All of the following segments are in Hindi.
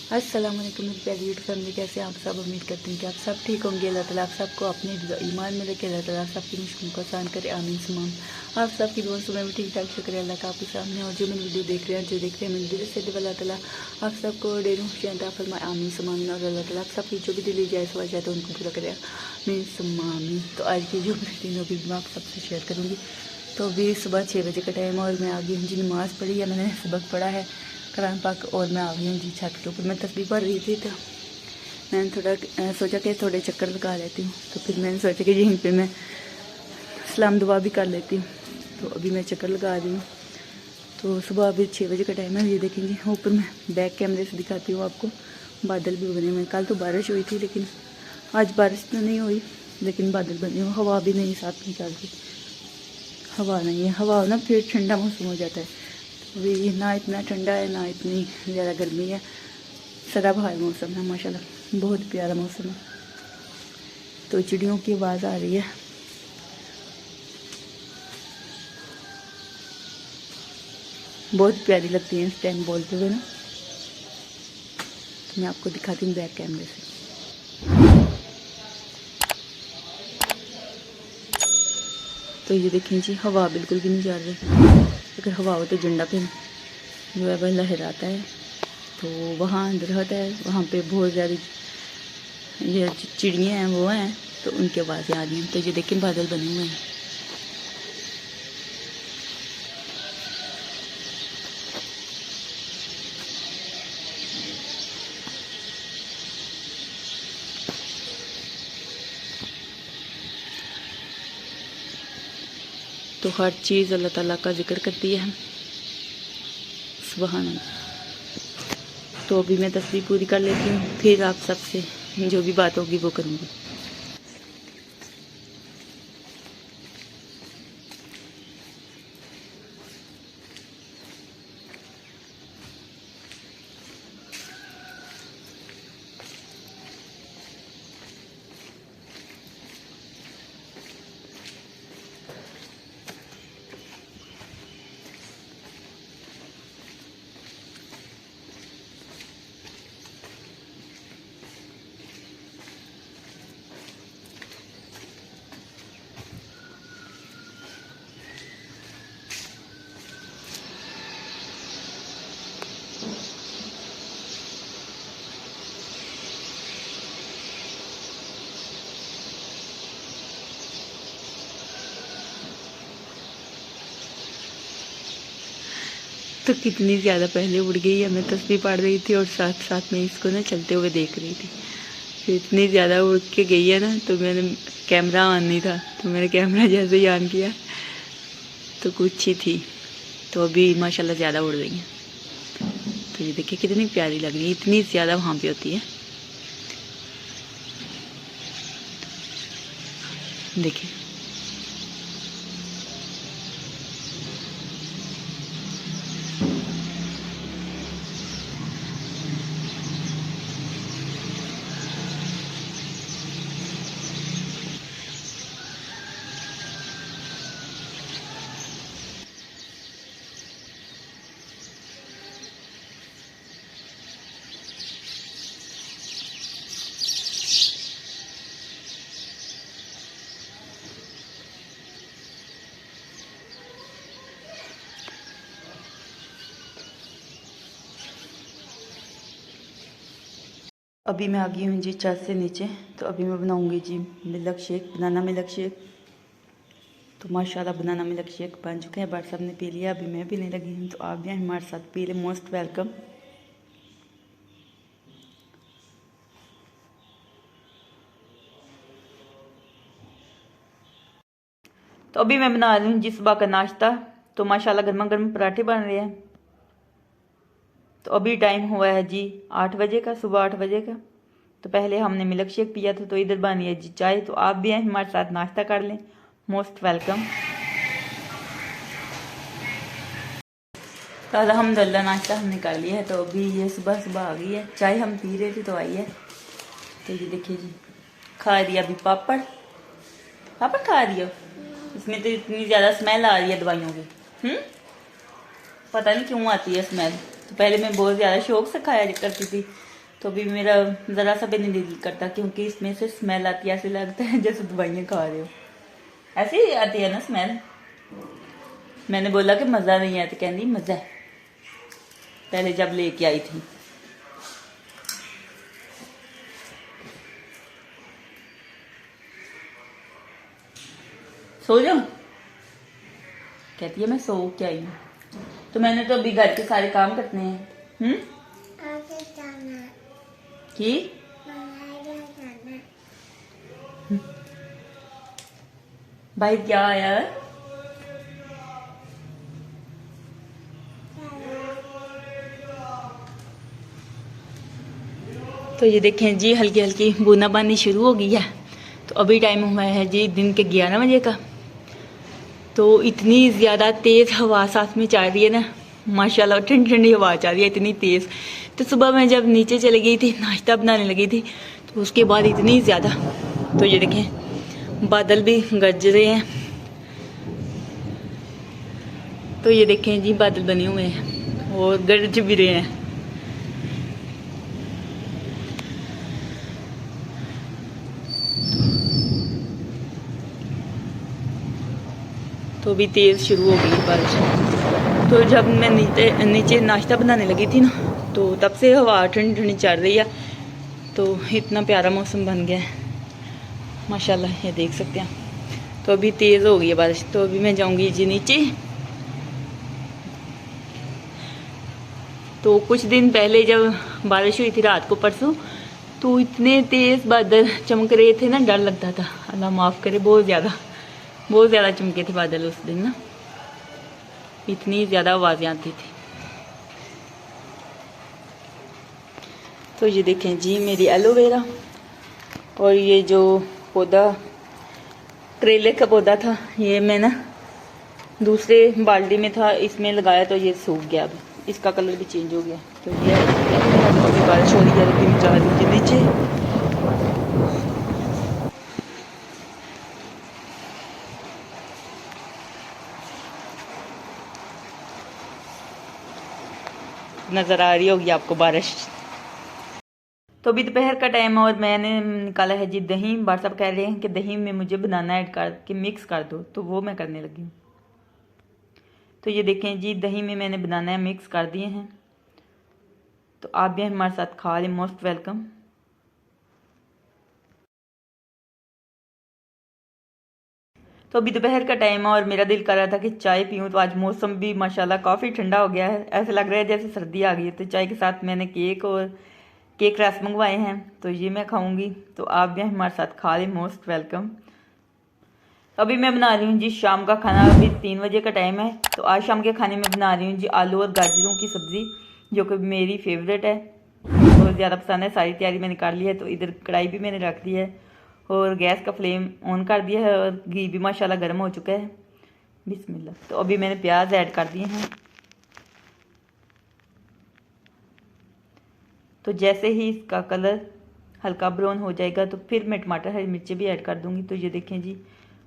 अस्सलाम वालेकुम मेरी प्यारी यूट्यूब फैमिली, कैसे आप सब। उम्मीद करती हूँ कि आप सब ठीक होंगे। अल्लाह ताला आप सबको अपने ईमान में रखे, अल्लाह ताला सबकी मुश्किलों को आसान करे, आमीन सुमान। आप सबकी दुआ सुबह में ठीक ठाक शुक्र अल्लाह का आपके सामने। और जो मेरी वीडियो देख रहे हैं, जो देख रहे हैं मेरी वीडियो से अल्लाह ताला आप सबको ढेरों खुशियाँ फरमाए, आमीन सुमान। और अल्लाह ताला आप सबकी जो भी दिली जाए सवा जाए तो उनको पूरा करे, आमीन सुमान। तो आज की जो रूटीन होगी मैं आप सबसे शेयर करूँगी। तो अभी सुबह 6 बजे का टाइम और मैं आ गई हूँ जी। नमाज़ पढ़ी है, मैंने सबक पढ़ा है कुरान पाक और मैं आ गई हूँ जी छत के ऊपर। मैं तस्बीह पढ़ रही थी तो मैंने थोड़ा सोचा कि थोड़े चक्कर लगा लेती हूँ। तो फिर मैंने सोचा कि यहीं पे मैं सलाम दुआ भी कर लेती हूँ। तो अभी मैं चक्कर लगा रही हूँ। तो सुबह अभी 6 बजे का टाइम है। ये देखेंगे ऊपर मैं बैक कैमरे से दिखाती हूँ आपको। बादल भी बने हुए। कल तो बारिश हुई थी लेकिन आज बारिश तो नहीं हुई, लेकिन बादल बने हुए। हवा भी नहीं साथ में चल रही, हवा नहीं है। हवा ना फिर ठंडा मौसम हो जाता है। अभी ना इतना ठंडा है ना इतनी ज़्यादा गर्मी है, सदाबहार मौसम है माशाल्लाह, बहुत प्यारा मौसम है। तो चिड़ियों की आवाज़ आ रही है, बहुत प्यारी लगती है इस टाइम बोलते हुए ना। तो मैं आपको दिखाती हूँ बैक कैमरे से। तो ये देखें जी, हवा बिल्कुल भी नहीं चल रही। अगर हवा हो तो झंडा पे जो है वह लहराता है। तो वहाँ दरख्त है, वहाँ पे बहुत ज़्यादा ये चिड़ियाँ हैं वो हैं, तो उनकी आवाज़ें आ रही हैं। तो ये देखें बादल बने हुए हैं। तो हर चीज़ अल्लाह ताला का जिक्र करती है, सुभान अल्लाह। तो अभी मैं तस्बीह पूरी कर लेती हूँ, फिर आप सबसे जो भी बात होगी वो करूँगी। तो कितनी ज़्यादा पहले उड़ गई है। मैं तस्बीह पढ़ रही थी और साथ साथ में इसको ना चलते हुए देख रही थी। फिर इतनी ज़्यादा उड़ के गई है ना, तो मैंने कैमरा ऑन नहीं था, तो मैंने कैमरा जैसे ही ऑन किया तो कुछ ही थी। तो अभी माशाल्लाह ज़्यादा उड़ रही है। तो ये देखिए कितनी प्यारी लग रही है, इतनी ज़्यादा वहाँ पे होती है। देखिए अभी मैं आ गई हूँ जी छत से नीचे। तो अभी मैं बनाऊँगी जी milkshake, banana milkshake. तो माशाल्लाह बनाना मिल्क शेक बन चुके हैं, बट सब ने पी लिया, अभी मैं पीने लगी हूँ। तो आप भी हमारे साथ पी लें, मोस्ट वेलकम। तो अभी मैं बना रही हूँ जी सुबह का नाश्ता। तो माशाल्लाह गर्मा गर्म पराठे बन रहे हैं। तो अभी टाइम हुआ है जी 8 बजे का, सुबह 8 बजे का। तो पहले हमने मिल्क शेक पिया था, तो इधर बनी है जी चाय। तो आप भी हमारे साथ नाश्ता कर लें, मोस्ट वेलकम। तो अल्हम्दुलिल्लाह नाश्ता हमने कर लिया है। तो अभी ये सुबह सुबह आ गई है, चाय हम पी रहे थे तो आई है। तो ये देखिए जी, खा दिया अभी पापड़। पापड़ खा रही हो? इसमें तो इतनी ज़्यादा स्मेल आ रही है दवाइयों की। पता नहीं क्यों आती है स्मेल। तो पहले मैं बहुत ज़्यादा शौक से खाया करती थी, तो भी मेरा ज़रा सा भी नहीं दिल करता, क्योंकि इसमें से स्मेल आती है, ऐसे लगता है जैसे दवाइयाँ खा रहे हो, ऐसे ही आती है ना स्मेल। मैंने बोला कि मज़ा नहीं है, तो कहती मज़ा है, पहले जब लेके आई थी। सो जाओ, कहती है मैं सो के आई हूँ। तो मैंने तो अभी घर के सारे काम करने हैं। कि भाई क्या आया है? तो ये देखें जी, हल्की हल्की बूंदाबांदी शुरू हो गई है। तो अभी टाइम हुआ है जी दिन के 11 बजे का। तो इतनी ज़्यादा तेज़ हवा साथ में चल रही है ना, माशाल्लाह, ठंडी ठंडी हवा चल रही है इतनी तेज़। तो सुबह मैं जब नीचे चली गई थी, नाश्ता बनाने लगी थी, तो उसके बाद इतनी ज़्यादा, तो ये देखें बादल भी गरज रहे हैं। तो ये देखें जी बादल बने हुए हैं और गरज भी रहे हैं। तो भी तेज़ शुरू हो गई बारिश। तो जब मैं नीचे नाश्ता बनाने लगी थी ना, तो तब से हवा ठंडी ठंडी चल रही है। तो इतना प्यारा मौसम बन गया है माशाल्लाह, ये देख सकते हैं। तो अभी तेज़ हो गई है बारिश। तो अभी मैं जाऊंगी जी नीचे। तो कुछ दिन पहले जब बारिश हुई थी रात को परसों, तो इतने तेज़ बादल चमक रहे थे ना, डर लगता था, अल्लाह माफ़ करे, बहुत ज़्यादा चमके थे बादल उस दिन ना, इतनी ज़्यादा आवाज़ें आती थी। तो ये देखें जी मेरी एलोवेरा, और ये जो पौधा करेले का पौधा था, ये मैं ना दूसरे बाल्टी में था, इसमें लगाया तो ये सूख गया। अब इसका कलर भी चेंज हो गया। तो ये अभी बारिश हो रही है, अभी मैं जा रही हूँ नीचे। नज़र आ रही होगी आपको बारिश। तो अभी दोपहर का टाइम है और मैंने निकाला है जी दही। बार साहब कह रहे हैं कि दही में मुझे बनाना ऐड कर के मिक्स कर दो, तो वो मैं करने लगी हूँ। तो ये देखें जी दही में मैंने बनाना है मिक्स कर दिए हैं। तो आप भी हमारे साथ खा लें, मोस्ट वेलकम। तो अभी दोपहर का टाइम है और मेरा दिल कर रहा था कि चाय पीऊँ। तो आज मौसम भी माशाल्लाह काफ़ी ठंडा हो गया है, ऐसे लग रहा है जैसे सर्दी आ गई है। तो चाय के साथ मैंने केक रस मंगवाए हैं, तो ये मैं खाऊंगी। तो आप भी हमारे साथ खा लें, मोस्ट वेलकम। अभी मैं बना रही हूँ जी शाम का खाना। अभी 3 बजे का टाइम है। तो आज शाम के खाने में बना रही हूँ जी आलू और गाजरों की सब्ज़ी, जो कि मेरी फेवरेट है, बहुत ज़्यादा पसंद है। सारी तैयारी मैंने कर ली है। तो इधर कढ़ाई भी मैंने रख दी है और गैस का फ्लेम ऑन कर दिया है और घी भी माशाल्लाह गर्म हो चुका है। बिस्मिल्लाह। तो अभी मैंने प्याज ऐड कर दिए हैं। तो जैसे ही इसका कलर हल्का ब्राउन हो जाएगा, तो फिर मैं टमाटर हरी मिर्ची भी ऐड कर दूंगी। तो ये देखें जी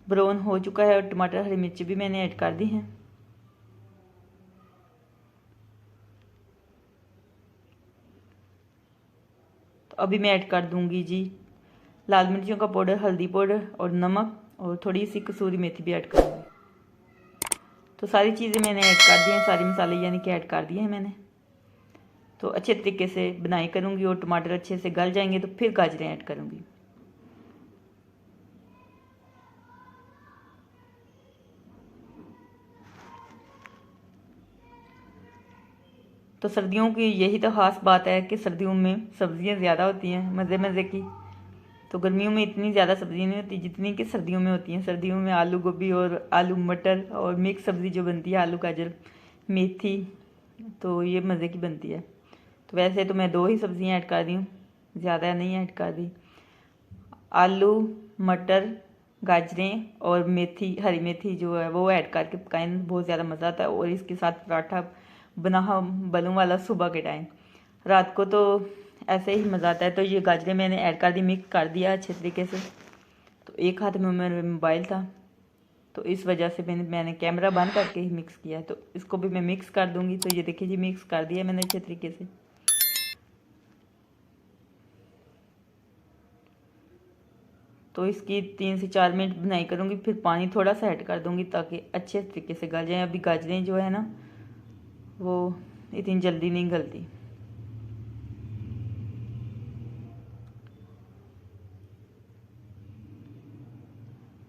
ब्राउन हो चुका है और टमाटर हरी मिर्ची भी मैंने ऐड कर दी हैं। तो अभी मैं ऐड कर दूंगी जी लाल मिर्चियों का पाउडर, हल्दी पाउडर और नमक, और थोड़ी सी कसूरी मेथी भी ऐड कर दूँगी। तो सारी चीज़ें मैंने ऐड कर दी हैं, सारे मसाले यानी कि ऐड कर दिए हैं मैंने। तो अच्छे तरीके से बनाई करूँगी और टमाटर अच्छे से गल जाएंगे तो फिर गाजरें ऐड करूँगी। तो सर्दियों की यही तो ख़ास बात है कि सर्दियों में सब्ज़ियाँ ज़्यादा होती हैं मज़े मज़े की। तो गर्मियों में इतनी ज़्यादा सब्ज़ियाँ नहीं होती जितनी कि सर्दियों में होती हैं। सर्दियों में आलू गोभी और आलू मटर और मिक्स सब्ज़ी जो बनती है, आलू गाजर मेथी, तो ये मज़े की बनती है। तो वैसे तो मैं 2 ही सब्ज़ियाँ ऐड कर दी हूँ, ज़्यादा नहीं ऐड कर दी। आलू मटर गाजरें और मेथी, हरी मेथी जो है वो ऐड करके पकाएं, बहुत ज़्यादा मज़ा आता है। और इसके साथ पराठा बना बलून वाला सुबह के टाइम, रात को तो ऐसे ही मज़ा आता है। तो ये गाजरें मैंने ऐड कर दी, मिक्स कर दिया अच्छे तरीके से। तो एक हाथ में मेरा मोबाइल था, तो इस वजह से मैंने कैमरा बंद करके ही मिक्स किया। तो इसको भी मैं मिक्स कर दूंगी। तो ये देखिए जी मिक्स कर दिया मैंने अच्छे तरीके से। तो इसकी 3 से 4 मिनट बनाई करूँगी, फिर पानी थोड़ा सा ऐड कर दूँगी ताकि अच्छे तरीके से गल जाए। अभी गाजरें जो है ना वो इतनी जल्दी नहीं गलती।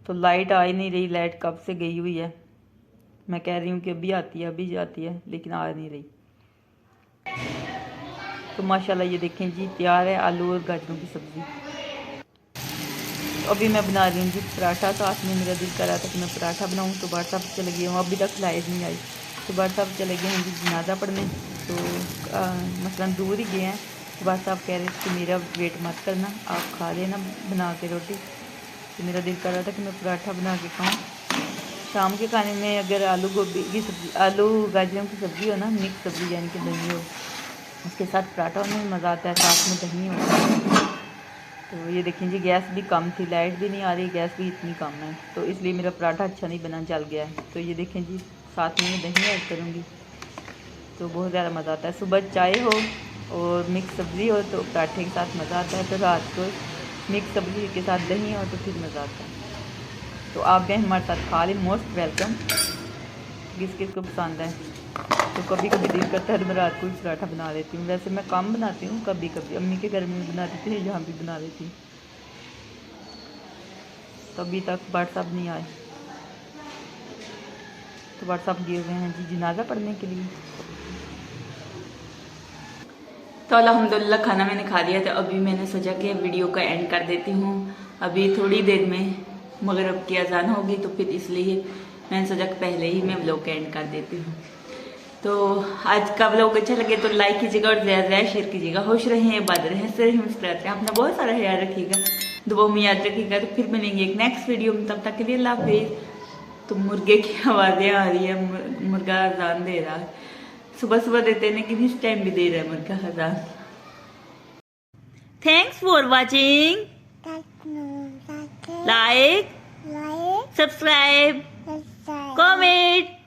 तो लाइट आ ही नहीं रही, लाइट कब से गई हुई है। मैं कह रही हूँ कि अभी आती है अभी जाती है, लेकिन आ नहीं रही। तो माशाल्लाह ये देखें जी तैयार है आलू और गाजरों की सब्ज़ी। तो अभी मैं बना रही हूँ जी पराठा। साथ में मेरा दिल कर रहा था कि मैं पराठा बनाऊँ, तो बाहर साहब चले गए हूँ, अभी तक लाइट नहीं आई। तो बाहर साहब चले गए हैं जी जनाजा पढ़ने, तो मसलन दूर ही गए हैं। तो बाहर साहब कह रहे थे कि मेरा वेट मत करना, आप खा लेना बना के रोटी। तो मेरा दिल कर रहा था कि मैं पराठा बना के खाऊँ। शाम के खाने में अगर आलू गोभी की सब्ज़ी, आलू गाजरों की सब्ज़ी हो ना, मिक्स सब्ज़ी यानी कि दही हो, उसके साथ पराठा होने में मज़ा आता है, साथ में दही हो। तो ये देखें जी गैस भी कम थी, लाइट भी नहीं आ रही, गैस भी इतनी कम है, तो इसलिए मेरा पराठा अच्छा नहीं बना, जल गया है। तो ये देखें जी साथ में दही ऐड करूँगी तो बहुत ज़्यादा मज़ा आता है। सुबह चाय हो और मिक्स सब्ज़ी हो तो पराठे के साथ मज़ा आता है, तो रात को मिक्स सब्ज़ी के साथ दही हो तो फिर मज़ा आता है। तो आप भी हमारे साथ खा लें, मोस्ट वेलकम। किस किस को पसंद है। तो कभी कभी दिल करता है तो मैं रात को ही पराठा बना लेती हूँ। वैसे मैं कम बनाती हूँ, कभी कभी अम्मी के घर में बना देती थी, यहाँ भी बना लेती हूँ। तो अभी तक व्हाट्सअप नहीं आए, तो व्हाट्सअप गए हुए हैं जी जनाजा पढ़ने के लिए। तो अल्हम्दुलिल्लाह खाना मैंने खा लिया था। अभी मैंने सोचा कि वीडियो का एंड कर देती हूँ। अभी थोड़ी देर में मगरिब की अजान होगी, तो फिर इसलिए मैंने सोचा कि पहले ही मैं व्लॉग का एंड कर देती हूँ। तो आज का व्लॉग अच्छा लगे तो लाइक कीजिएगा और ज़्यादा ज़्यादा शेयर कीजिएगा। खुश रहें, आबाद रहें, हंसते रहें, मुस्कुराते रहें, अपना बहुत सारा ख्याल रखिएगा, दुआओं में याद रखिएगा। तो फिर मिलेंगे एक नेक्स्ट वीडियो में, तब तक के लिए अल्लाह हाफिज़। तो मुर्गे की आवाज़ें आ रही है, मुर्गा अजान दे रहा है। सुबह सुबह देते हैं लेकिन इस टाइम भी दे रहा है मुर्गा अजान। Thanks for watching, like, subscribe, comment.